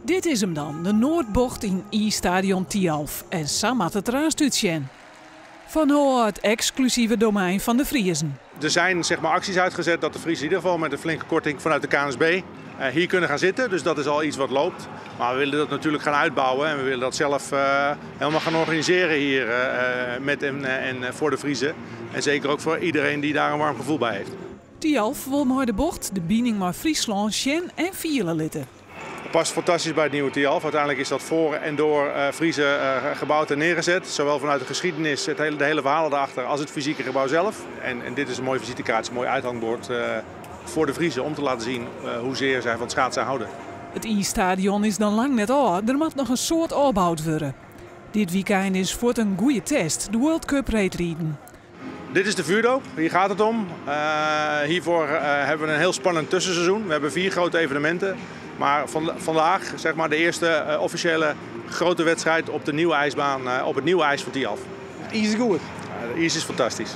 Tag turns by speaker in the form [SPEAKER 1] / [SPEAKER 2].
[SPEAKER 1] Dit is hem dan, de Noordbocht in I-stadion Tialf. En Sam had het eraan stuurtjen. Van het exclusieve domein van de Friezen.
[SPEAKER 2] Er zijn acties uitgezet dat de Friesen in ieder geval met een flinke korting vanuit de KNSB hier kunnen gaan zitten. Dus dat is al iets wat loopt. Maar we willen dat natuurlijk gaan uitbouwen en we willen dat zelf helemaal gaan organiseren hier met en voor de Friezen. En zeker ook voor iedereen die daar een warm gevoel bij heeft.
[SPEAKER 1] Tialf wil mooi de bocht, de binding met Friesland, Sjen en Vieren litten.
[SPEAKER 2] Het past fantastisch bij het nieuwe Tialf. Uiteindelijk is dat voor en door Friesen gebouwd en neergezet. Zowel vanuit de geschiedenis, de hele verhalen daarachter, als het fysieke gebouw zelf. En dit is een mooie visitekaart, een mooi uithangbord voor de Friesen om te laten zien hoezeer zij van schaatsen houden.
[SPEAKER 1] Het I-stadion is dan lang net al. Er moet nog een soort opbouwd worden. Dit weekend is voor het een goede test, de World Cup reetrieden.
[SPEAKER 2] Dit is de vuurdoop, hier gaat het om. Hiervoor hebben we een heel spannend tussenseizoen. We hebben 4 grote evenementen. Maar vandaag de eerste officiële grote wedstrijd op de nieuwe ijsbaan, op het nieuwe ijs van Tialf.
[SPEAKER 3] Het ijs is goed.
[SPEAKER 2] De ijs is fantastisch.